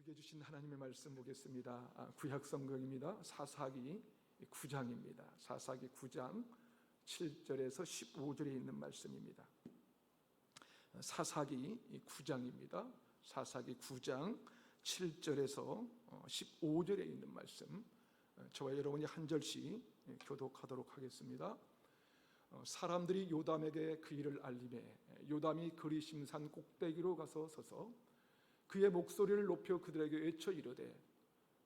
우리에게 주신 하나님의 말씀 보겠습니다. 구약 성경입니다. 사사기 9장입니다. 사사기 9장 7절에서 15절에 있는 말씀입니다. 사사기 9장입니다. 사사기 9장 7절에서 15절에 있는 말씀, 저와 여러분이 한 절씩 교독하도록 하겠습니다. 사람들이 요담에게 그 일을 알림해 요담이 그리심산 꼭대기로 가서 서서 그의 목소리를 높여 그들에게 외쳐 이르되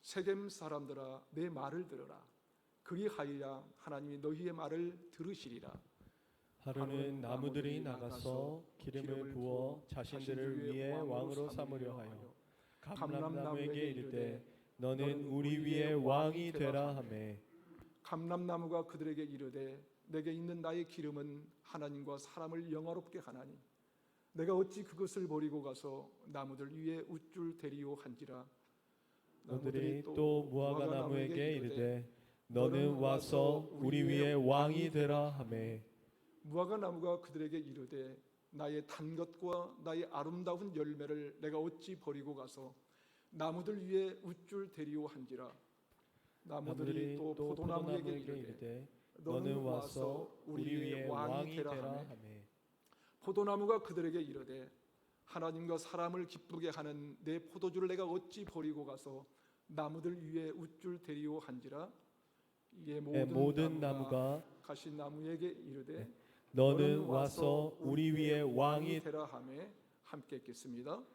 세겜 사람들아 내 말을 들으라. 그리하여야 하나님이 너희의 말을 들으시리라. 하루는 나무들이 나가서 기름을 부어 자신들을 위해 왕으로 삼으려 하여 감람나무에게 이르되 너는 우리 위에 왕이 되라 하매 감람나무가 그들에게 이르되 내게 있는 나의 기름은 하나님과 사람을 영화롭게 하나니 내가 어찌 그것을 버리고 가서 나무들 위에 우쭐 대리오 한지라. 너들이 또 무화과 나무에게 이르되 너는 와서 우리 위에 왕이 되라 하매 무화과 나무가 그들에게 이르되 나의 단 것과 나의 아름다운 열매를 내가 어찌 버리고 가서 나무들 위에 우쭐 대리오 한지라. 나무들이 또 포도나무에게 이르되 너는 와서 우리 위에 왕이 되라 하매 포도나무가 그들에게 이르되 하나님과 사람을 기쁘게 하는 내 포도주를 내가 어찌 버리고 가서 나무들 위에 우쭐 대리오 한지라. 이에 모든 나무가 가시나무에게 이르되 너는 와서 우리 위에 왕이 되라 하며 함께 읽겠습니다.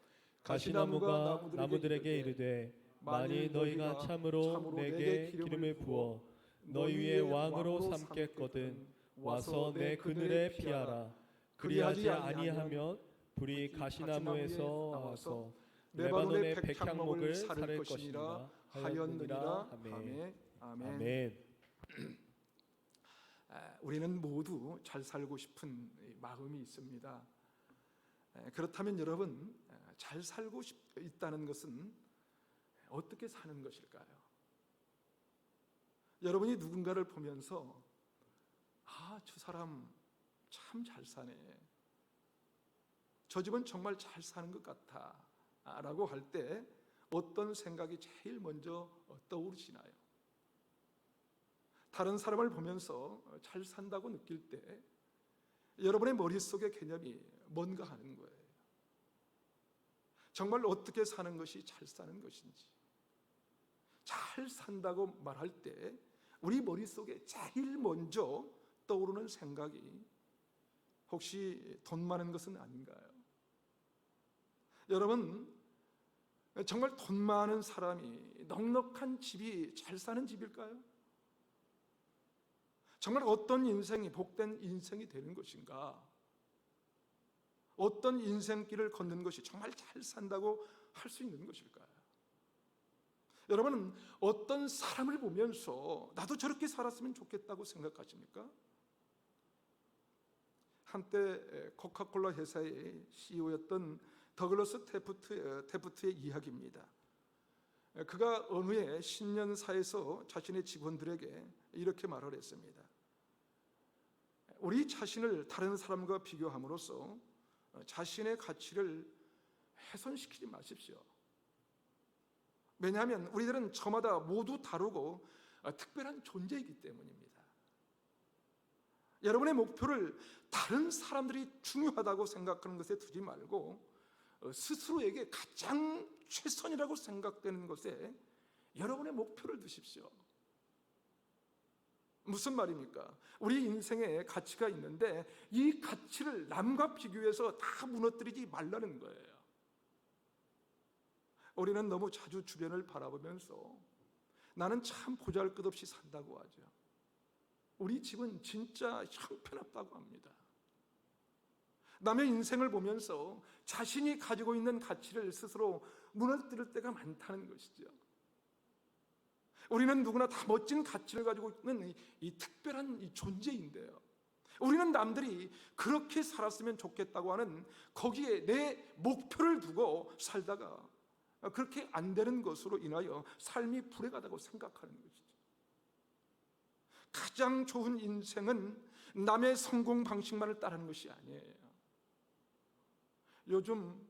가시나무가 나무들에게 이르되 만일 너희가 참으로 내게 기름을 부어 너희 위에 왕으로 삼겠거든 와서 내 그늘에 피하라. 그리하지 아니하면 불이 가시나무에서 나와서 레바논의 백향목을 살을 것이니라 하였느니라 하매. 아멘. 우리는 모두 잘 살고 싶은 마음이 있습니다. 그렇다면 여러분, 잘 살고 있다는 것은 어떻게 사는 것일까요? 여러분이 누군가를 보면서 저 사람 참 잘 사네, 저 집은 정말 잘 사는 것 같아 라고 할 때 어떤 생각이 제일 먼저 떠오르시나요? 다른 사람을 보면서 잘 산다고 느낄 때 여러분의 머릿속의 개념이 뭔가 하는 거예요. 정말 어떻게 사는 것이 잘 사는 것인지. 잘 산다고 말할 때 우리 머릿속에 제일 먼저 떠오르는 생각이 혹시 돈 많은 것은 아닌가요? 여러분, 정말 돈 많은 사람이 넉넉한 집이 잘 사는 집일까요? 정말 어떤 인생이 복된 인생이 되는 것인가? 어떤 인생길을 걷는 것이 정말 잘 산다고 할 수 있는 것일까요? 여러분은 어떤 사람을 보면서 나도 저렇게 살았으면 좋겠다고 생각하십니까? 한때 코카콜라 회사의 CEO였던 더글러스 테프트의 이야기입니다. 그가 어느 해 신년사에서 자신의 직원들에게 이렇게 말을 했습니다. 우리 자신을 다른 사람과 비교함으로써 자신의 가치를 훼손시키지 마십시오. 왜냐하면 우리들은 저마다 모두 다르고 특별한 존재이기 때문입니다. 여러분의 목표를 다른 사람들이 중요하다고 생각하는 것에 두지 말고 스스로에게 가장 최선이라고 생각되는 것에 여러분의 목표를 두십시오. 무슨 말입니까? 우리 인생에 가치가 있는데 이 가치를 남과 비교해서 다 무너뜨리지 말라는 거예요. 우리는 너무 자주 주변을 바라보면서 나는 참 보잘것없이 산다고 하죠. 우리 집은 진짜 형편없다고 합니다. 남의 인생을 보면서 자신이 가지고 있는 가치를 스스로 무너뜨릴 때가 많다는 것이죠. 우리는 누구나 다 멋진 가치를 가지고 있는 이 특별한 이 존재인데요, 우리는 남들이 그렇게 살았으면 좋겠다고 하는 거기에 내 목표를 두고 살다가 그렇게 안 되는 것으로 인하여 삶이 불행하다고 생각하는 것이죠. 가장 좋은 인생은 남의 성공 방식만을 따르는 것이 아니에요. 요즘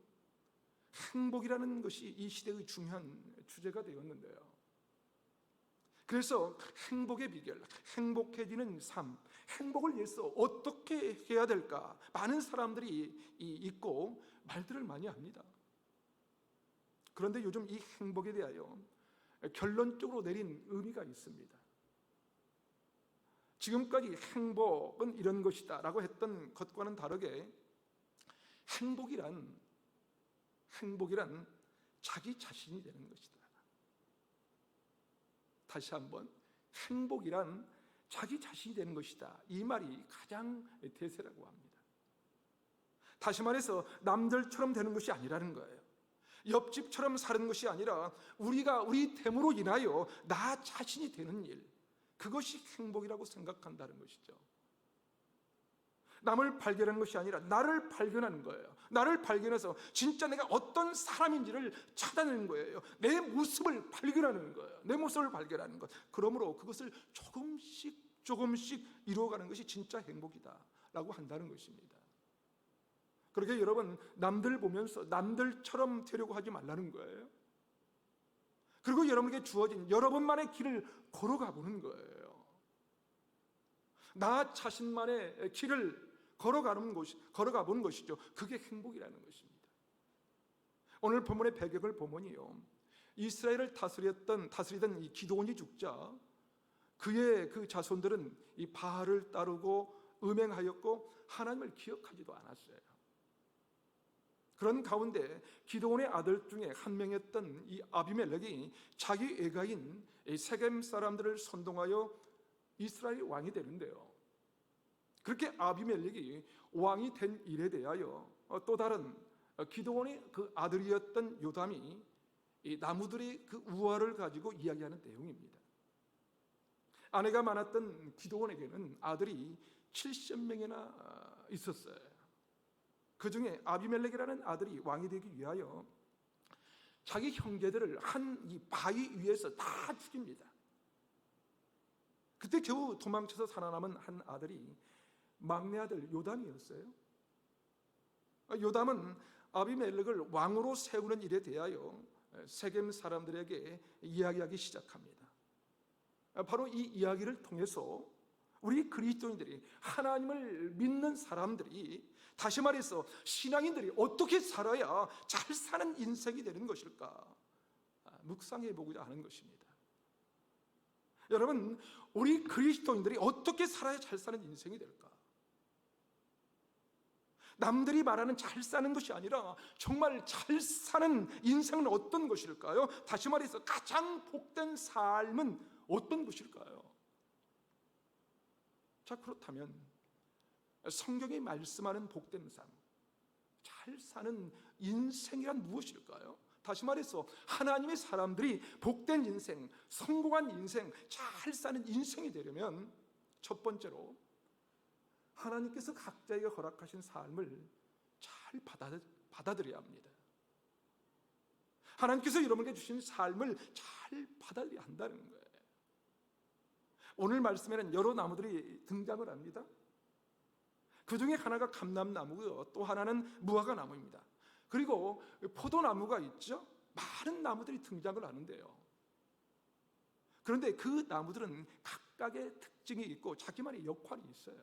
행복이라는 것이 이 시대의 중요한 주제가 되었는데요. 그래서 행복의 비결, 행복해지는 삶, 행복을 위해서 어떻게 해야 될까? 많은 사람들이 있고 말들을 많이 합니다. 그런데 요즘 이 행복에 대하여 결론적으로 내린 의미가 있습니다. 지금까지 행복은 이런 것이다 라고 했던 것과는 다르게 행복이란 자기 자신이 되는 것이다. 다시 한번, 행복이란 자기 자신이 되는 것이다. 이 말이 가장 대세라고 합니다. 다시 말해서 남들처럼 되는 것이 아니라는 거예요. 옆집처럼 사는 것이 아니라 우리가 우리 됨으로 인하여 나 자신이 되는 일, 그것이 행복이라고 생각한다는 것이죠. 남을 발견하는 것이 아니라 나를 발견하는 거예요. 나를 발견해서 진짜 내가 어떤 사람인지를 찾아내는 거예요. 내 모습을 발견하는 거예요. 내 모습을 발견하는 것. 그러므로 그것을 조금씩 이루어가는 것이 진짜 행복이다라고 한다는 것입니다. 그러게 여러분, 남들 보면서 남들처럼 되려고 하지 말라는 거예요. 그리고 여러분에게 주어진 여러분만의 길을 걸어가 보는 거예요. 나 자신만의 길을 걸어가 보는 것이죠. 그게 행복이라는 것입니다. 오늘 본문의 배경을 보면요, 이스라엘을 다스리던 이 기드온이 죽자 그의 그 자손들은 이 바알을 따르고 음행하였고 하나님을 기억하지도 않았어요. 그런 가운데 기드온의 아들 중에 한 명이었던 이 아비멜렉이 자기 애가인 세겜 사람들을 선동하여 이스라엘의 왕이 되는데요. 그렇게 아비멜렉이 왕이 된 일에 대하여 또 다른 기드온의 그 아들이었던 요담이 이 나무들의 그 우화를 가지고 이야기하는 내용입니다. 아내가 많았던 기드온에게는 아들이 70명이나 있었어요. 그 중에 아비멜렉이라는 아들이 왕이 되기 위하여 자기 형제들을 한 이 바위 위에서 다 죽입니다. 그때 겨우 도망쳐서 살아남은 한 아들이 막내 아들 요담이었어요. 요담은 아비멜렉을 왕으로 세우는 일에 대하여 세겜 사람들에게 이야기하기 시작합니다. 바로 이 이야기를 통해서 우리 그리스도인들이, 하나님을 믿는 사람들이, 다시 말해서 신앙인들이 어떻게 살아야 잘 사는 인생이 되는 것일까 묵상해 보고자 하는 것입니다. 여러분, 우리 그리스도인들이 어떻게 살아야 잘 사는 인생이 될까? 남들이 말하는 잘 사는 것이 아니라 정말 잘 사는 인생은 어떤 것일까요? 다시 말해서 가장 복된 삶은 어떤 것일까요? 자, 그렇다면 성경이 말씀하는 복된 삶, 잘 사는 인생이란 무엇일까요? 다시 말해서 하나님의 사람들이 복된 인생, 성공한 인생, 잘 사는 인생이 되려면 첫 번째로 하나님께서 각자에게 허락하신 삶을 잘 받아들여야 합니다. 하나님께서 여러분에게 주신 삶을 잘 받아들여야 한다는 거예요. 오늘 말씀에는 여러 나무들이 등장을 합니다. 그 중에 하나가 감람나무고요, 또 하나는 무화과 나무입니다. 그리고 포도나무가 있죠. 많은 나무들이 등장을 하는데요. 그런데 그 나무들은 각각의 특징이 있고 자기만의 역할이 있어요.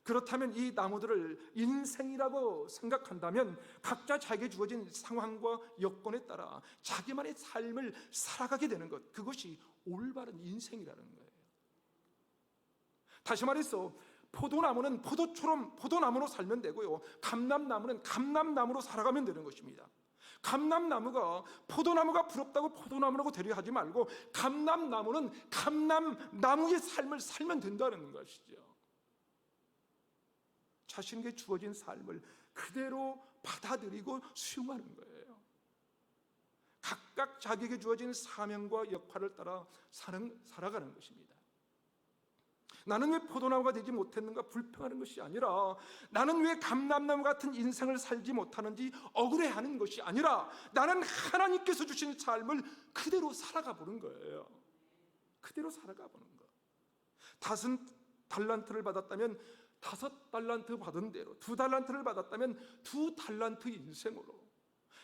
그렇다면 이 나무들을 인생이라고 생각한다면 각자 자기에게 주어진 상황과 여건에 따라 자기만의 삶을 살아가게 되는 것, 그것이 올바른 인생이라는 거예요. 다시 말해서 포도나무는 포도나무로 살면 되고요, 감람나무는 감람나무로 살아가면 되는 것입니다. 감람나무가 포도나무가 부럽다고 포도나무라고 되려 하지 말고 감람나무는 감람나무의 삶을 살면 된다는 것이죠. 자신에게 주어진 삶을 그대로 받아들이고 수용하는 거예요. 각각 자기에게 주어진 사명과 역할을 따라 살아가는 것입니다. 나는 왜 포도나무가 되지 못했는가 불평하는 것이 아니라, 나는 왜 감람나무 같은 인생을 살지 못하는지 억울해하는 것이 아니라, 나는 하나님께서 주신 삶을 그대로 살아가 보는 거예요. 그대로 살아가 보는 것. 5 달란트를 받았다면 5 달란트 받은 대로, 2 달란트를 받았다면 2 달란트 인생으로,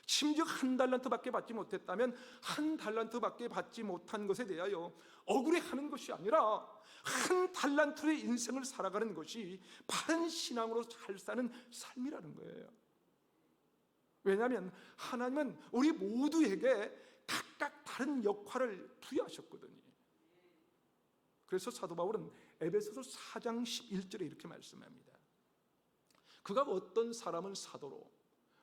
심지어 1달란트밖에 받지 못했다면 1달란트밖에 받지 못한 것에 대하여 억울해하는 것이 아니라 1달란트의 인생을 살아가는 것이 바른 신앙으로 잘 사는 삶이라는 거예요. 왜냐하면 하나님은 우리 모두에게 각각 다른 역할을 부여하셨거든요. 그래서 사도 바울은 에베소서 4장 11절에 이렇게 말씀합니다. 그가 어떤 사람은 사도로,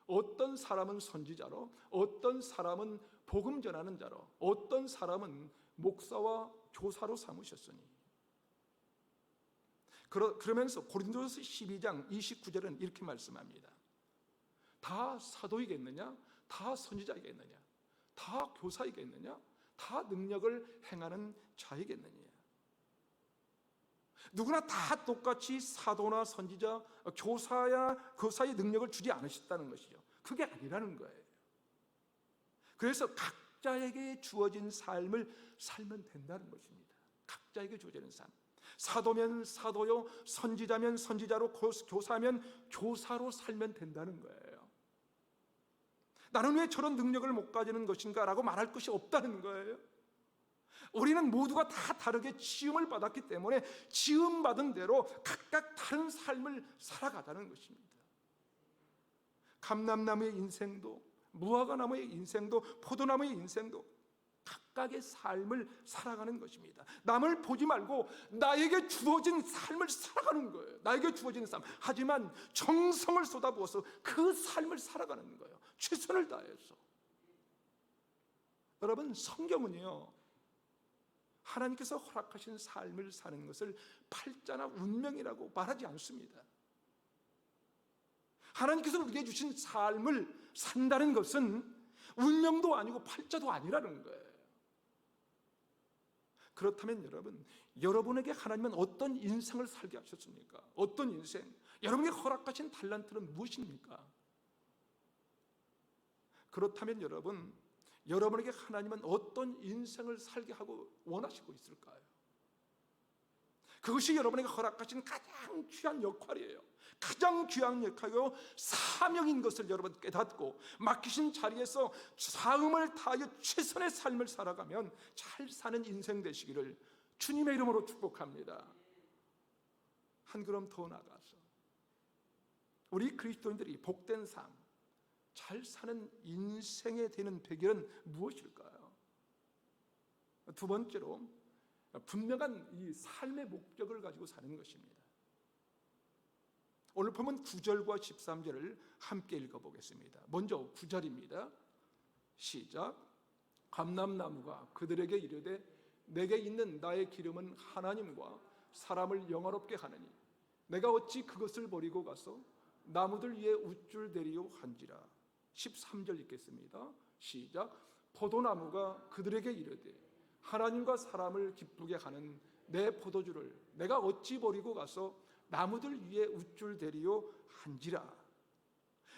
어떤 사람은 선지자로, 어떤 사람은 복음 전하는 자로, 어떤 사람은 목사와 교사로 삼으셨으니. 그러면서 고린도서 12장 29절은 이렇게 말씀합니다. 다 사도이겠느냐? 다 선지자이겠느냐? 다 교사이겠느냐? 다 능력을 행하는 자이겠느냐? 누구나 다 똑같이 사도나 선지자, 교사의 능력을 주지 않으셨다는 것이죠. 그게 아니라는 거예요. 그래서 각자에게 주어진 삶을 살면 된다는 것입니다. 각자에게 주어지는 삶. 사도면 사도요, 선지자면 선지자로, 교사면 교사로 살면 된다는 거예요. 나는 왜 저런 능력을 못 가지는 것인가 라고 말할 것이 없다는 거예요. 우리는 모두가 다 다르게 지음을 받았기 때문에 지음받은 대로 각각 다른 삶을 살아가자는 것입니다. 감람나무의 인생도, 무화과나무의 인생도, 포도나무의 인생도 각각의 삶을 살아가는 것입니다. 남을 보지 말고 나에게 주어진 삶을 살아가는 거예요. 나에게 주어진 삶. 하지만 정성을 쏟아부어서 그 삶을 살아가는 거예요. 최선을 다해서. 여러분, 성경은요, 하나님께서 허락하신 삶을 사는 것을 팔자나 운명이라고 말하지 않습니다. 하나님께서 우리에게 주신 삶을 산다는 것은 운명도 아니고 팔자도 아니라는 거예요. 그렇다면 여러분, 여러분에게 하나님은 어떤 인생을 살게 하셨습니까? 어떤 인생? 여러분에게 허락하신 달란트는 무엇입니까? 그렇다면 여러분, 여러분에게 하나님은 어떤 인생을 살게 하고 원하시고 있을까요? 그것이 여러분에게 허락하신 가장 귀한 역할이에요. 가장 귀한 역할이고 사명인 것을 여러분 깨닫고 맡기신 자리에서 사음을 다하여 최선의 삶을 살아가면 잘 사는 인생 되시기를 주님의 이름으로 축복합니다. 한 걸음 더 나가서 우리 그리스도인들이 복된 삶, 잘 사는 인생에 되는 비결은 무엇일까요? 두 번째로 분명한 이 삶의 목적을 가지고 사는 것입니다. 오늘 보면 9절과 13절을 함께 읽어보겠습니다. 먼저 9절입니다. 시작. 감람나무가 그들에게 이르되 내게 있는 나의 기름은 하나님과 사람을 영화롭게 하느니 내가 어찌 그것을 버리고 가서 나무들 위에 우쭐대리요 한지라. 13절 읽겠습니다. 시작. 포도나무가 그들에게 이르되 하나님과 사람을 기쁘게 하는 내 포도주를 내가 어찌 버리고 가서 나무들 위에 우쭐대리요 한지라.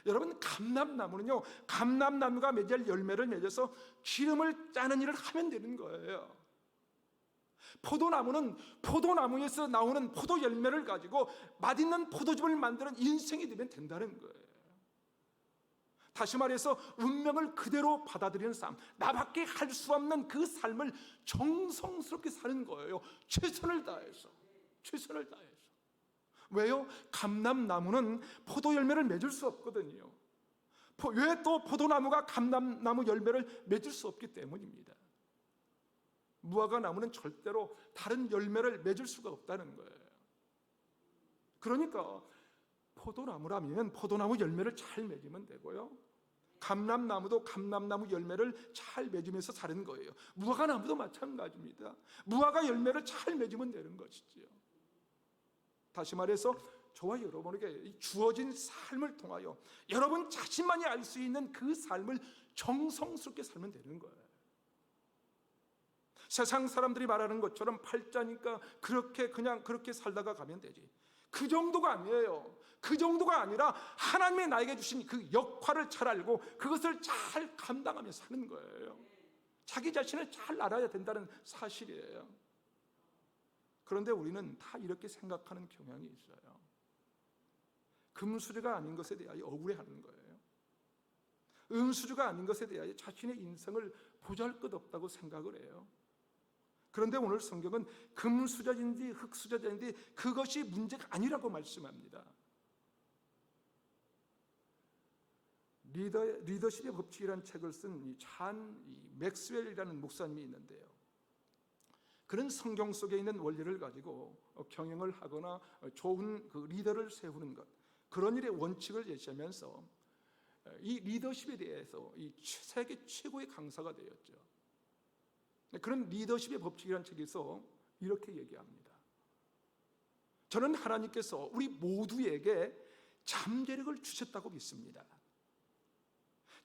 여러분, 감람나무는요, 감람나무가 맺을 열매를 맺어서 기름을 짜는 일을 하면 되는 거예요. 포도나무는 포도나무에서 나오는 포도 열매를 가지고 맛있는 포도즙을 만드는 인생이 되면 된다는 거예요. 다시 말해서 운명을 그대로 받아들이는 삶, 나밖에 할 수 없는 그 삶을 정성스럽게 사는 거예요. 최선을 다해서. 왜요? 감람나무는 포도 열매를 맺을 수 없거든요. 왜 또 포도나무가 감람나무 열매를 맺을 수 없기 때문입니다. 무화과나무는 절대로 다른 열매를 맺을 수가 없다는 거예요. 그러니까 포도나무라면 포도나무 열매를 잘 맺으면 되고요, 감람나무도 감람나무 열매를 잘 맺으면서 사는 거예요. 무화과나무도 마찬가지입니다. 무화과 열매를 잘 맺으면 되는 것이지요. 다시 말해서 저와 여러분에게 주어진 삶을 통하여 여러분 자신만이 알 수 있는 그 삶을 정성스럽게 살면 되는 거예요. 세상 사람들이 말하는 것처럼 팔자니까 그렇게 살다가 가면 되지. 그 정도가 아니에요. 그 정도가 아니라 하나님이 나에게 주신 그 역할을 잘 알고 그것을 잘 감당하며 사는 거예요. 자기 자신을 잘 알아야 된다는 사실이에요. 그런데 우리는 다 이렇게 생각하는 경향이 있어요. 금수저가 아닌 것에 대하여 억울해하는 거예요. 은수저가 아닌 것에 대하여 자신의 인생을 보잘것없다고 생각을 해요. 그런데 오늘 성경은 금수저인지 흙수저인지 그것이 문제가 아니라고 말씀합니다. 리더십의 법칙이라는 책을 쓴 잔 맥스웰이라는 목사님이 있는데요. 그런 성경 속에 있는 원리를 가지고 경영을 하거나 좋은 그 리더를 세우는 것, 그런 일의 원칙을 제시하면서 이 리더십에 대해서 이 세계 최고의 강사가 되었죠. 그런 리더십의 법칙이라는 책에서 이렇게 얘기합니다. 저는 하나님께서 우리 모두에게 잠재력을 주셨다고 믿습니다.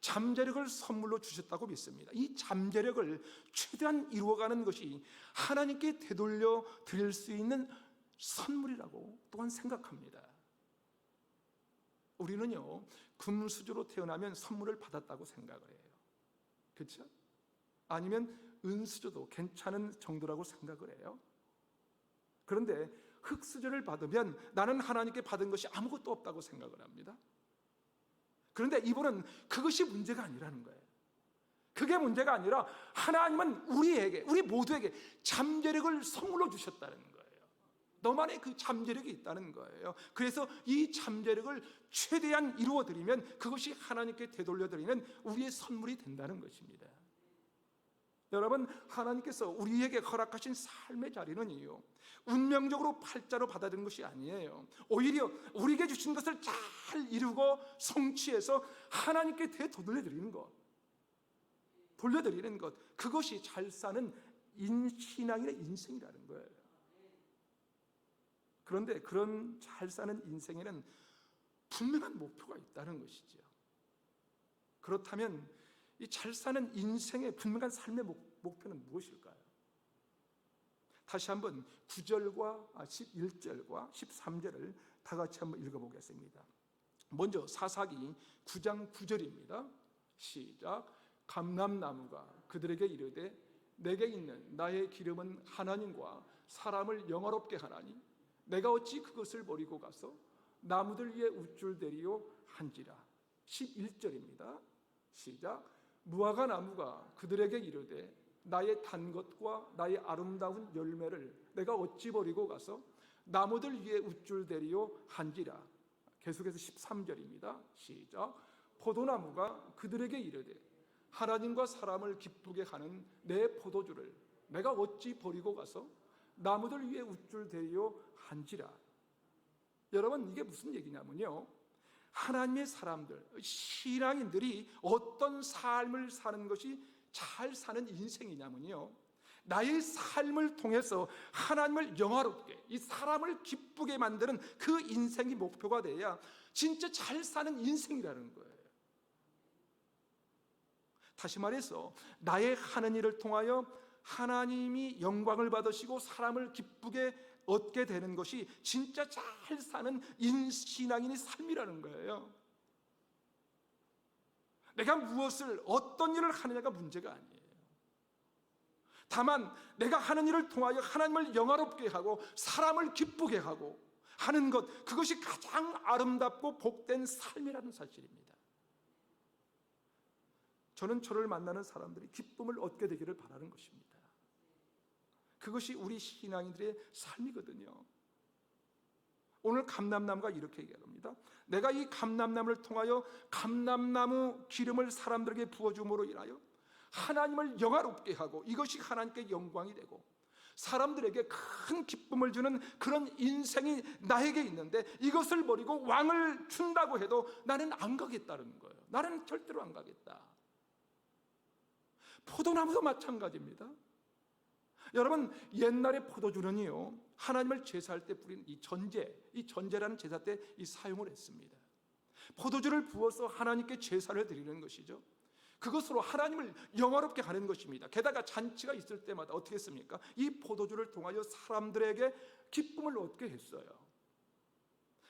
잠재력을 선물로 주셨다고 믿습니다. 이 잠재력을 최대한 이루어가는 것이 하나님께 되돌려 드릴 수 있는 선물이라고 또한 생각합니다. 우리는요, 금수저로 태어나면 선물을 받았다고 생각을 해요. 그렇죠? 아니면 은수저도 괜찮은 정도라고 생각을 해요. 그런데 흙수저를 받으면 나는 하나님께 받은 것이 아무것도 없다고 생각을 합니다. 그런데 이분은 그것이 문제가 아니라는 거예요. 그게 문제가 아니라 하나님은 우리 모두에게 잠재력을 선물로 주셨다는 거예요. 너만의 그 잠재력이 있다는 거예요. 그래서 이 잠재력을 최대한 이루어드리면 그것이 하나님께 되돌려드리는 우리의 선물이 된다는 것입니다. 여러분, 하나님께서 우리에게 허락하신 삶의 자리는요, 운명적으로 팔자로 받아들이는 것이 아니에요. 오히려 우리에게 주신 것을 잘 이루고 성취해서 하나님께 되돌려드리는 것, 돌려드리는 것, 그것이 잘 사는 신앙인의 인생이라는 거예요. 그런데 그런 잘 사는 인생에는 분명한 목표가 있다는 것이죠. 그렇다면 이 잘 사는 인생의 분명한 삶의 목표는 무엇일까요? 다시 한번 9절과 11절과 13절을 다 같이 한번 읽어보겠습니다. 먼저 사사기 9장 9절입니다. 시작. 감람나무가 그들에게 이르되 내게 있는 나의 기름은 하나님과 사람을 영화롭게 하나니 내가 어찌 그것을 버리고 가서 나무들 위에 우쭐대리요 한지라. 11절입니다. 시작. 무화과 나무가 그들에게 이르되 나의 단 것과 나의 아름다운 열매를 내가 어찌 버리고 가서 나무들 위에 우쭐대리요 한지라. 계속해서 13절입니다. 시작. 포도나무가 그들에게 이르되 하나님과 사람을 기쁘게 하는 내 포도주를 내가 어찌 버리고 가서 나무들 위에 우쭐대리요 한지라. 여러분, 이게 무슨 얘기냐면요, 하나님의 사람들, 신앙인들이 어떤 삶을 사는 것이 잘 사는 인생이냐면요, 나의 삶을 통해서 하나님을 영화롭게, 이 사람을 기쁘게 만드는 그 인생이 목표가 돼야 진짜 잘 사는 인생이라는 거예요. 다시 말해서 나의 하는 일을 통하여 하나님이 영광을 받으시고 사람을 기쁘게 얻게 되는 것이 진짜 잘 사는 신앙인의 삶이라는 거예요. 내가 무엇을, 어떤 일을 하느냐가 문제가 아니에요. 다만 내가 하는 일을 통하여 하나님을 영화롭게 하고 사람을 기쁘게 하고 하는 것, 그것이 가장 아름답고 복된 삶이라는 사실입니다. 저는 저를 만나는 사람들이 기쁨을 얻게 되기를 바라는 것입니다. 그것이 우리 신앙인들의 삶이거든요. 오늘 감람나무가 이렇게 얘기합니다. 내가 이 감람나무를 통하여 감람나무 기름을 사람들에게 부어줌으로 인하여 하나님을 영화롭게 하고 이것이 하나님께 영광이 되고 사람들에게 큰 기쁨을 주는 그런 인생이 나에게 있는데 이것을 버리고 왕을 준다고 해도 나는 안 가겠다는 거예요. 나는 절대로 안 가겠다. 포도나무도 마찬가지입니다. 여러분, 옛날에 포도주는요, 하나님을 제사할 때 뿌린 이 전제라는 제사 때 이 사용을 했습니다. 포도주를 부어서 하나님께 제사를 드리는 것이죠. 그것으로 하나님을 영화롭게 하는 것입니다. 게다가 잔치가 있을 때마다 어떻게 했습니까? 이 포도주를 통하여 사람들에게 기쁨을 얻게 했어요.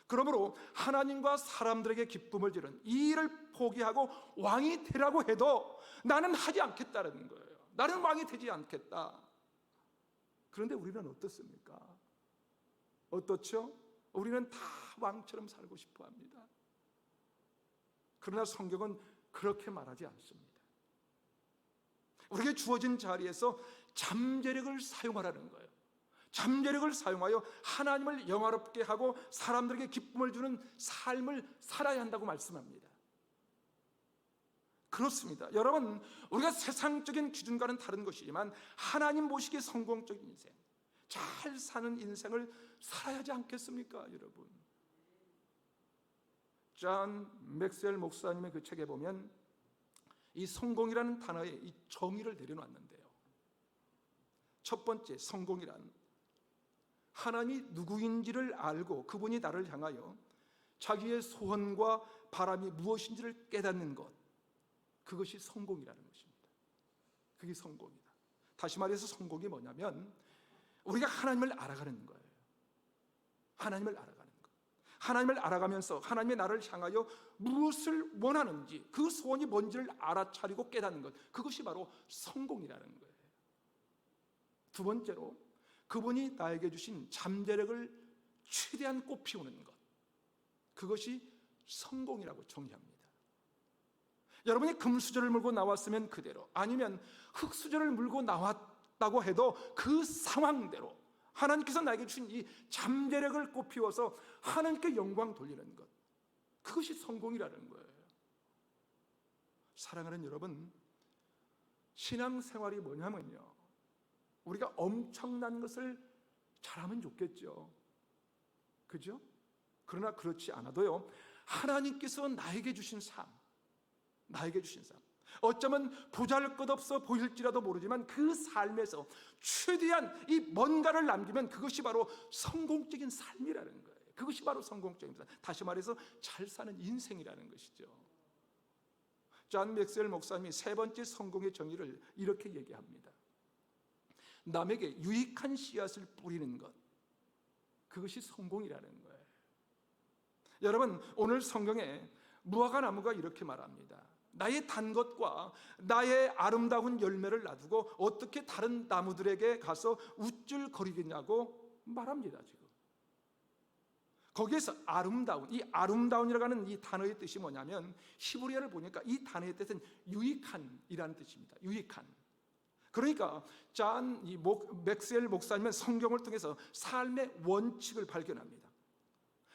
그러므로 하나님과 사람들에게 기쁨을 주는 이 일을 포기하고 왕이 되라고 해도 나는 하지 않겠다는 거예요. 나는 왕이 되지 않겠다. 그런데 우리는 어떻습니까? 어떻죠? 우리는 다 왕처럼 살고 싶어 합니다. 그러나 성경은 그렇게 말하지 않습니다. 우리에게 주어진 자리에서 잠재력을 사용하라는 거예요. 잠재력을 사용하여 하나님을 영화롭게 하고 사람들에게 기쁨을 주는 삶을 살아야 한다고 말씀합니다. 그렇습니다. 여러분, 우리가 세상적인 기준과는 다른 것이지만 하나님 보시기에 성공적인 인생, 잘 사는 인생을 살아야 하지 않겠습니까, 여러분? 존 맥스웰 목사님의 그 책에 보면 이 성공이라는 단어에 이 정의를 내려놨는데요. 첫 번째, 성공이란 하나님이 누구인지를 알고 그분이 나를 향하여 자기의 소원과 바람이 무엇인지를 깨닫는 것, 그것이 성공이라는 것입니다. 그게 성공이다. 다시 말해서 성공이 뭐냐면 우리가 하나님을 알아가는 거예요. 하나님을 알아가는 것. 하나님을 알아가면서 하나님의 나를 향하여 무엇을 원하는지, 그 소원이 뭔지를 알아차리고 깨닫는 것, 그것이 바로 성공이라는 거예요. 두 번째로 그분이 나에게 주신 잠재력을 최대한 꽃피우는 것, 그것이 성공이라고 정의합니다. 여러분이 금수저를 물고 나왔으면 그대로, 아니면 흙수저를 물고 나왔다고 해도 그 상황대로 하나님께서 나에게 주신 이 잠재력을 꽃피워서 하나님께 영광 돌리는 것, 그것이 성공이라는 거예요. 사랑하는 여러분, 신앙생활이 뭐냐면요, 우리가 엄청난 것을 잘하면 좋겠죠. 그죠? 그러나 그렇지 않아도요, 하나님께서 나에게 주신 삶, 어쩌면 보잘것없어 보일지라도 모르지만 그 삶에서 최대한 이 뭔가를 남기면 그것이 바로 성공적인 삶이라는 거예요. 그것이 바로 성공적인 삶, 다시 말해서 잘 사는 인생이라는 것이죠. 존 맥스웰 목사님이 세 번째 성공의 정의를 이렇게 얘기합니다. 남에게 유익한 씨앗을 뿌리는 것, 그것이 성공이라는 거예요. 여러분, 오늘 성경에 무화과 나무가 이렇게 말합니다. 나의 단 것과 나의 아름다운 열매를 놔두고 어떻게 다른 나무들에게 가서 우쭐거리겠냐고 말합니다. 지금 거기에서 아름다운, 이 아름다운이라고 하는 이 단어의 뜻이 뭐냐면 히브리어를 보니까 이 단어의 뜻은 유익한이라는 뜻입니다. 유익한. 그러니까 존 맥스웰 목사님은 성경을 통해서 삶의 원칙을 발견합니다.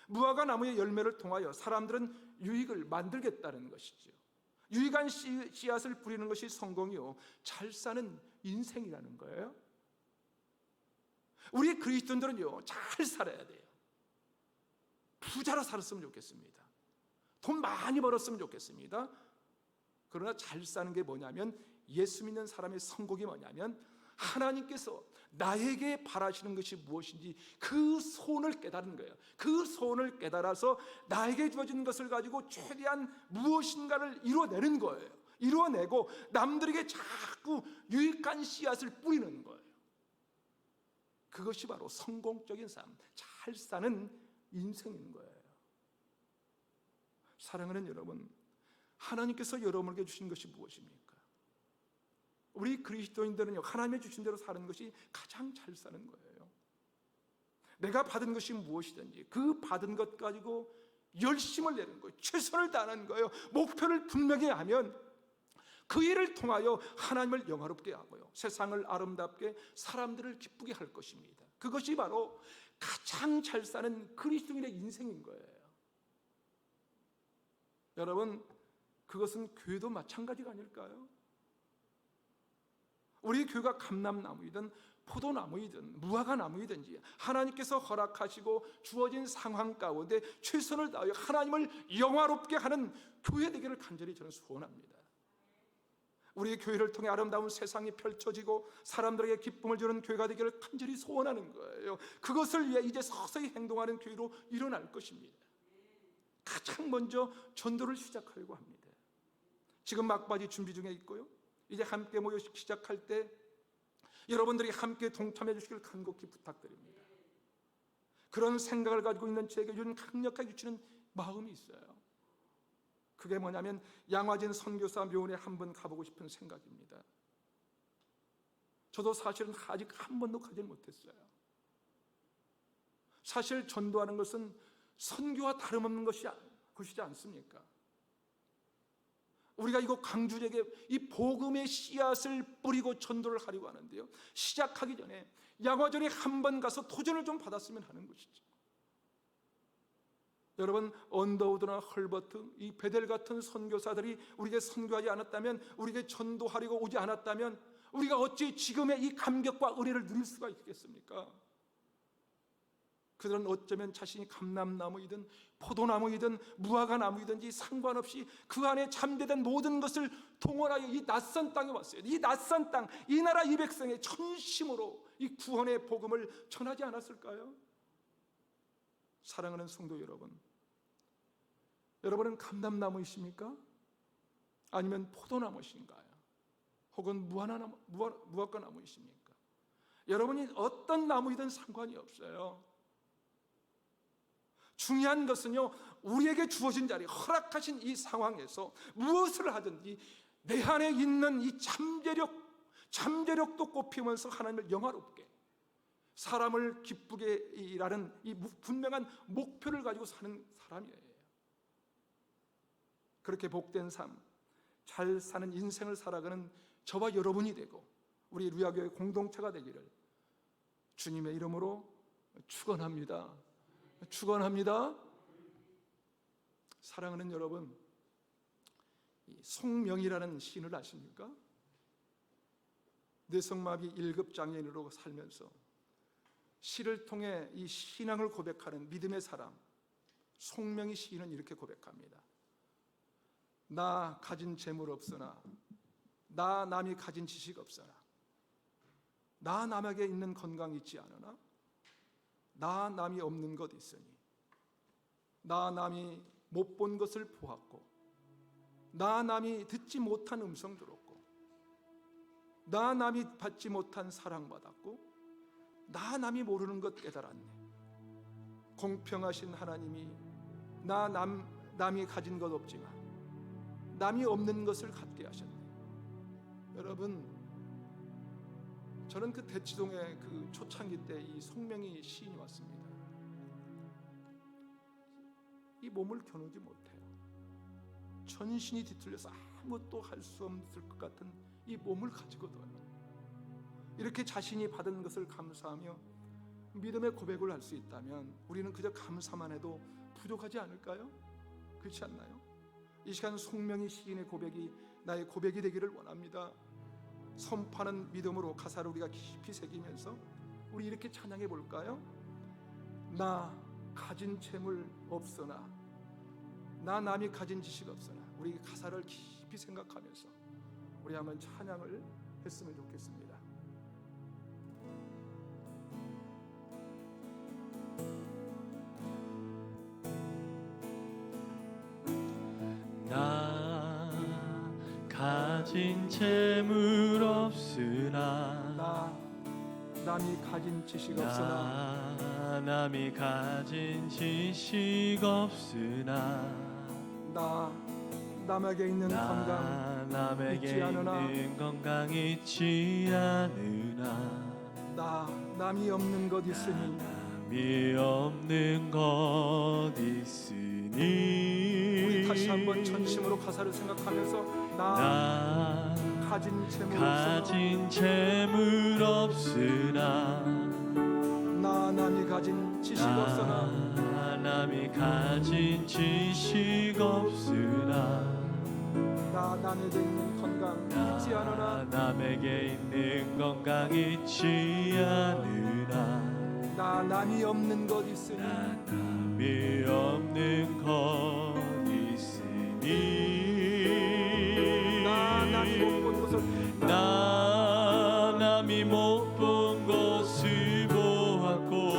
무화과 나무의 열매를 통하여 사람들은 유익을 만들겠다는 것이죠. 유익한 씨앗을 뿌리는 것이 성공이요, 잘 사는 인생이라는 거예요. 우리 그리스도인들은요, 잘 살아야 돼요. 부자로 살았으면 좋겠습니다. 돈 많이 벌었으면 좋겠습니다. 그러나 잘 사는 게 뭐냐면, 예수 믿는 사람의 성공이 뭐냐면 하나님께서 나에게 바라시는 것이 무엇인지 그 소원을 깨달은 거예요. 그 소원을 깨달아서 나에게 주어진 것을 가지고 최대한 무엇인가를 이루어내는 거예요. 이루어내고 남들에게 자꾸 유익한 씨앗을 뿌리는 거예요. 그것이 바로 성공적인 삶, 잘 사는 인생인 거예요. 사랑하는 여러분, 하나님께서 여러분에게 주신 것이 무엇입니까? 우리 그리스도인들은요, 하나님의 주신 대로 사는 것이 가장 잘 사는 거예요. 내가 받은 것이 무엇이든지 그 받은 것 가지고 열심을 내는 거예요. 최선을 다하는 거예요. 목표를 분명히 하면 그 일을 통하여 하나님을 영화롭게 하고요, 세상을 아름답게, 사람들을 기쁘게 할 것입니다. 그것이 바로 가장 잘 사는 그리스도인의 인생인 거예요. 여러분, 그것은 교회도 마찬가지가 아닐까요? 우리 교회가 감람나무이든 포도나무이든 무화과 나무이든지 하나님께서 허락하시고 주어진 상황 가운데 최선을 다하여 하나님을 영화롭게 하는 교회 되기를 간절히 저는 소원합니다. 우리 교회를 통해 아름다운 세상이 펼쳐지고 사람들에게 기쁨을 주는 교회가 되기를 간절히 소원하는 거예요. 그것을 위해 이제 서서히 행동하는 교회로 일어날 것입니다. 가장 먼저 전도를 시작하려고 합니다. 지금 막바지 준비 중에 있고요, 이제 함께 모여 시작할 때 여러분들이 함께 동참해 주시길 간곡히 부탁드립니다. 그런 생각을 가지고 있는 저에게 요즘 강력하게 주시는 마음이 있어요. 그게 뭐냐면 양화진 선교사 묘원에 한번 가보고 싶은 생각입니다. 저도 사실은 아직 한 번도 가지 못했어요. 사실 전도하는 것은 선교와 다름없는 것이지 않습니까? 우리가 이거 강주에게 이 복음의 씨앗을 뿌리고 전도를 하려고 하는데요, 시작하기 전에 양화전에 한 번 가서 도전을 좀 받았으면 하는 것이죠. 여러분, 언더우드나 헐버트, 이 베델 같은 선교사들이 우리에게 선교하지 않았다면, 우리에게 전도하려고 오지 않았다면 우리가 어찌 지금의 이 감격과 은혜를 누릴 수가 있겠습니까? 그들은 어쩌면 자신이 감람나무이든 포도나무이든 무화과나무이든지 상관없이 그 안에 잠재된 모든 것을 동원하여 이 낯선 땅에 왔어요. 이 낯선 땅, 이 나라 이 백성의 전심으로 이 구원의 복음을 전하지 않았을까요? 사랑하는 성도 여러분, 여러분은 감람나무이십니까? 아니면 포도나무이신가요? 혹은 무화과나무이십니까? 여러분이 어떤 나무이든 상관이 없어요. 중요한 것은요, 우리에게 주어진 자리, 허락하신 이 상황에서 무엇을 하든지 내 안에 있는 이 잠재력도 꽃피우면서 하나님을 영화롭게, 사람을 기쁘게 일하는 이 분명한 목표를 가지고 사는 사람이에요. 그렇게 복된 삶, 잘 사는 인생을 살아가는 저와 여러분이 되고 우리 루야교회 공동체가 되기를 주님의 이름으로 축원합니다. 축원합니다. 사랑하는 여러분, 이 송명이라는 시인을 아십니까? 뇌성마비 1급 장애인으로 살면서 시를 통해 이 신앙을 고백하는 믿음의 사람 송명이 시인은 이렇게 고백합니다. 나 가진 재물 없으나, 나 남이 가진 지식 없으나, 나 남에게 있는 건강 있지 않으나, 나 남이 없는 것 있으니, 나 남이 못 본 것을 보았고, 나 남이 듣지 못한 음성 들었고, 나 남이 받지 못한 사랑받았고, 나 남이 모르는 것 깨달았네. 공평하신 하나님이 나 남이 가진 것 없지만 남이 없는 것을 갖게 하셨네. 여러분, 저는 그 대치동의 그 초창기 때 이 송명이 시인이 왔습니다. 이 몸을 겨누지 못해요. 전신이 뒤틀려서 아무것도 할 수 없을 것 같은 이 몸을 가지고도 이렇게 자신이 받은 것을 감사하며 믿음의 고백을 할 수 있다면 우리는 그저 감사만 해도 부족하지 않을까요? 그렇지 않나요? 이 시간 송명이 시인의 고백이 나의 고백이 되기를 원합니다. 선포하는 믿음으로 가사를 우리가 깊이 새기면서 우리 이렇게 찬양해 볼까요? 나 가진 재물 없으나, 나 남이 가진 지식 없으나, 우리 가사를 깊이 생각하면서 우리 한번 찬양을 했으면 좋겠습니다. 나 가진 재물 없으나, 나 남이 가진 지식 없으나, 나 남이 가진 지식 없으나, 나 남에게 있는 건강 나 남에게 있지 않으나, 있는 건강 있지 않으나, 나 남이 없는 것 있으니, 남이 없는 것 있으니. 우리 다시 한번 전심으로 가사를 생각하면서 나 가진 재물 없으나, 나 남이 가진 지식 없으나, 나 남이 가진 지식 없으나, 나 남에게 있는 건강 있지 않으나, 남에게 있는 건강 있지 않으나, 나 남이 없는 것 있으니, 남이 없는 것 있으니, 나 남이 못 본 것을, 나 남이 못 본 것을 보았고,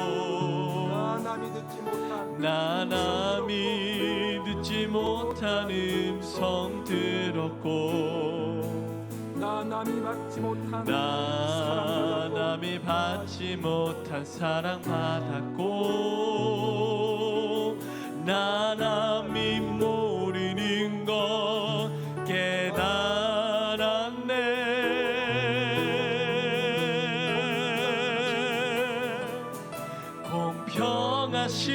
나 남이 듣지 못한, 나 남이 듣지 못한 음성 들었고, 나 남이 받지 못한 나 사랑받았고, 남이 받지 못한 사랑받았고, 나 남이 모르는 것 깨달았네. 공평하신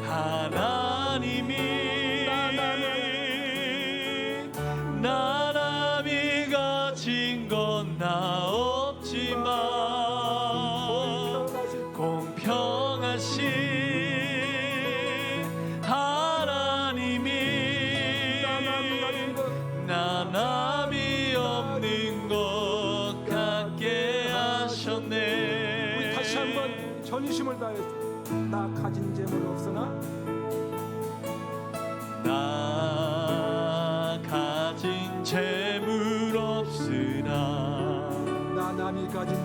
하나님이 하셨네. 우리 다시 한번 전심을 다해 나 가진 재물 없으나 나 가진 재물 없으나 나 남이 가진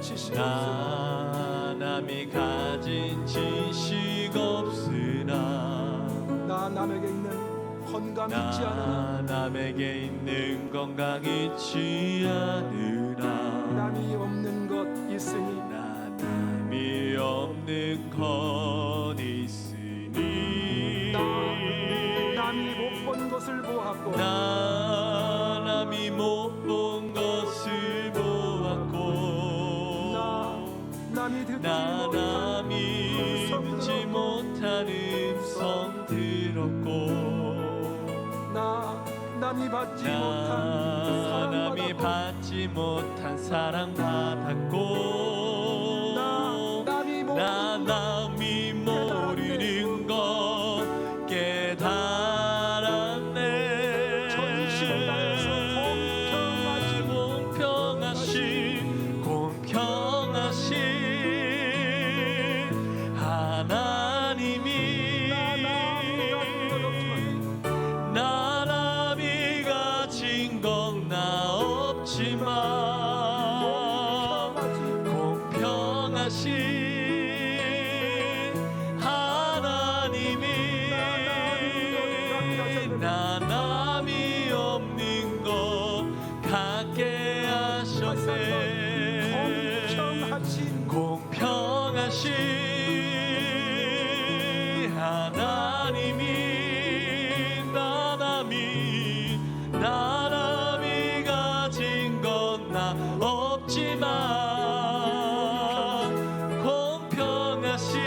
지식 없으나 나 남이 가진 지식 없으나 나 남에게 있는 건강 있지 않으나 나 남에게 있는 건강 있지 않으나 남이 없는 것 있으니 나 남이 없는 것 있으니 남이 못 본 것을 보았고 나 남이 못 본 것을 보았고 남이 듣지 나 남이 듣지 못한 음성 들었고 남이 받지 나 못한 남이 받지 못한 사랑 받았고 나 남이 모르는 것 깨달았네. 전심을 다해서 공평하신 하나님이 나 남이 가진 건 나 없지만 공평하신 하나님이 나 남이 없는 것 갖게 하셨네. 공평하신 하나님이 나 남이 가진 건 나 없지만 공평하신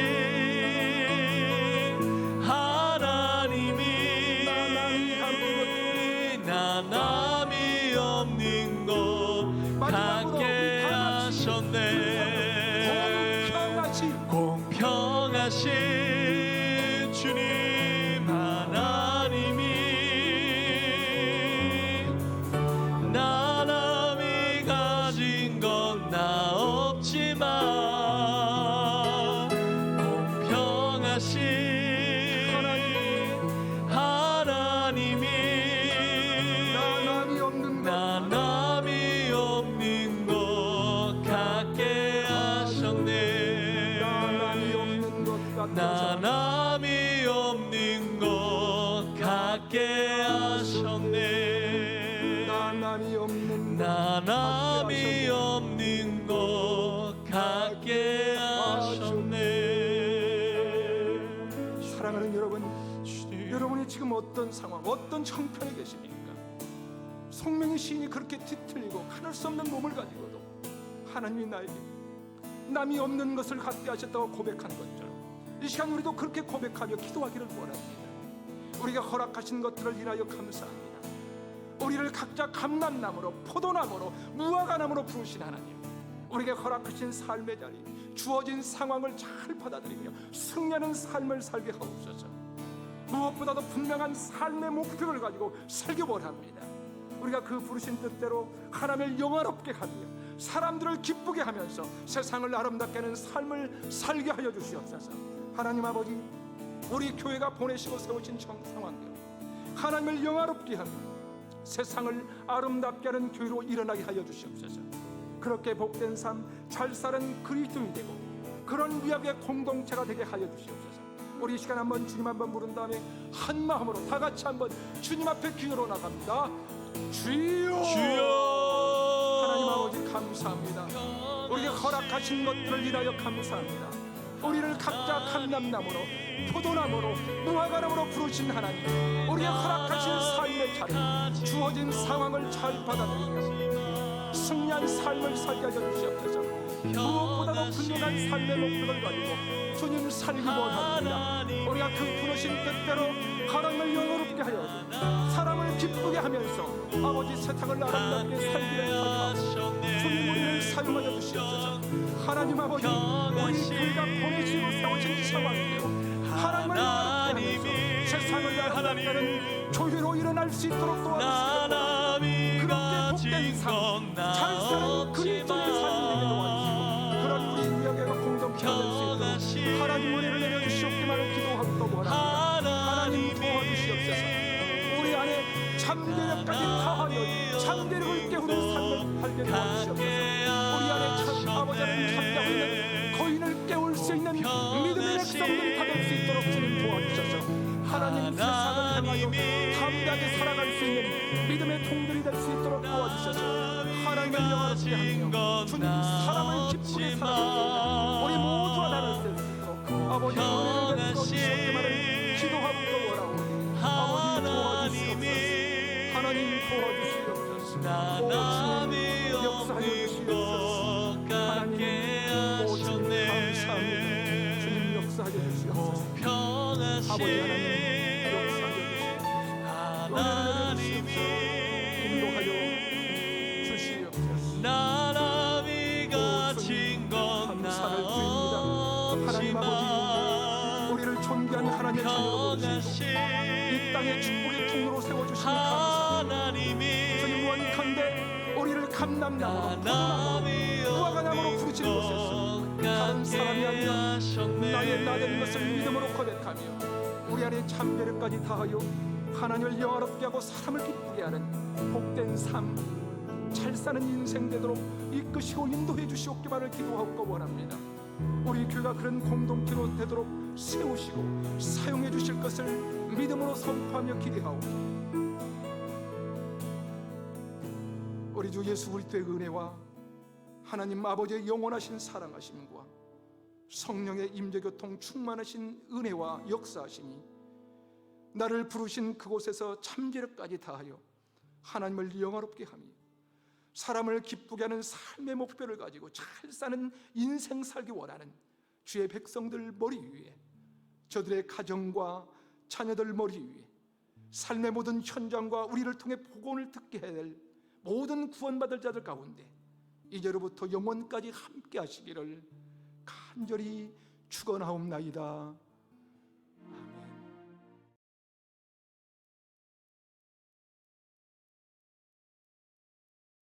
하나님이 나 남이 없는 것 갖게 하셨네. 공평하신 주님 하나님이 나 남이 가진 건 나 없지만 공평하신 하나님이 나 남이 없는 것 갖게 하셨네. 나 남이 없는 것 갖게 하셨네. 나 남이 없는 나 남이 없는 것 갖게 하셨네. 사랑하는 여러분, 여러분이 지금 어떤 상황, 어떤 형편에 계십니까? 송명의 시인이 그렇게 뒤틀리고 가눌 수 없는 몸을 가지고도 하나님이 나에게 남이 없는 것을 갖게 하셨다고 고백한 것처럼 이 시간 우리도 그렇게 고백하며 기도하기를 원합니다. 우리가 허락하신 것들을 인하여 감사합니다. 우리를 각자 감람나무로, 포도나무로, 무화과나무로 부르신 하나님, 우리에게 허락하신 삶의 자리, 주어진 상황을 잘 받아들이며 승리하는 삶을 살게 하옵소서. 무엇보다도 분명한 삶의 목표를 가지고 살기 원합니다. 우리가 그 부르신 뜻대로 하나님을 영화롭게 하며 사람들을 기쁘게 하면서 세상을 아름답게 하는 삶을 살게 하여 주시옵소서. 하나님 아버지, 우리 교회가 보내시고 세우신 상황대로 하나님을 영화롭게 하며 세상을 아름답게 하는 교회로 일어나게 하여 주시옵소서. 그렇게 복된 삶, 잘 사는 그리스도인이 되고 그런 위압의 공동체가 되게 하여 주시옵소서. 우리 이 시간 한번 주님 한번 부른 다음에 한 마음으로 다 같이 한번 주님 앞에 기도로 나갑니다. 주여, 주여. 하나님 아버지 감사합니다. 우리에게 허락하신 것들을 인하여 감사합니다. 우리를 각자 감람나무로, 포도나무로, 무화과나무로 부르신 하나님, 우리에게 허락하신 삶의 자리, 주어진 상황을 잘 받아들이며 승리한 삶을 살게 하여 주시옵소서. 무엇보다도 분명한 삶의 목표를 가지고 주님 살기 원합니다. 우리가 그 부르신 뜻대로 하나님을 영화롭게 하여 사람을 기쁘게 하면서 아버지 세상을 아름답게 살기를 하옵소서. 주님 우리를 사용하여 주시옵소서. 하나님 아버지, 우리 교회가 보내시고 세우신 상황이에요. 하나님을 영화롭게 하면서 세상을 아름답게 하는 교회로 일어날 수 있도록 도와주시옵소서. 그렇게 복된 삶, 잘 사는 그리스도의 삶이 되게 도와주시고 아버지 하나님 역사하여 주시옵소서. 인도하여 주시옵소서. 나라비가 감사를 드립니다. 하나님 아버지, 우리를 존귀한 하나님의 자녀로 부르시고 이 땅에 축복의 통로로 세워주시니 감사합니다. 주님 원컨대 우리를 감람나무로 무화과나무로 부르신 곳에서 다른 사람이 아니라 나의 나된 것을 믿음으로 고백하며 우리 안에 참배를까지 다하여 하나님을 영화롭게 하고 사람을 기쁘게 하는 복된 삶, 잘 사는 인생 되도록 이끄시고 인도해 주시옵기만을 기도하고 원합니다. 우리 교회가 그런 공동체로 되도록 세우시고 사용해 주실 것을 믿음으로 선포하며 기대하오니 우리 주 예수 그리스도의 은혜와 하나님 아버지의 영원하신 사랑하심과 성령의 임재교통 충만하신 은혜와 역사하심이 나를 부르신 그곳에서 참지력까지 다하여 하나님을 영화롭게 하며 사람을 기쁘게 하는 삶의 목표를 가지고 잘 사는 인생 살기 원하는 주의 백성들 머리 위에, 저들의 가정과 자녀들 머리 위에, 삶의 모든 현장과 우리를 통해 복음을 듣게 해야 될 모든 구원받을 자들 가운데 이제로부터 영원까지 함께 하시기를 간절히 축원하옵나이다.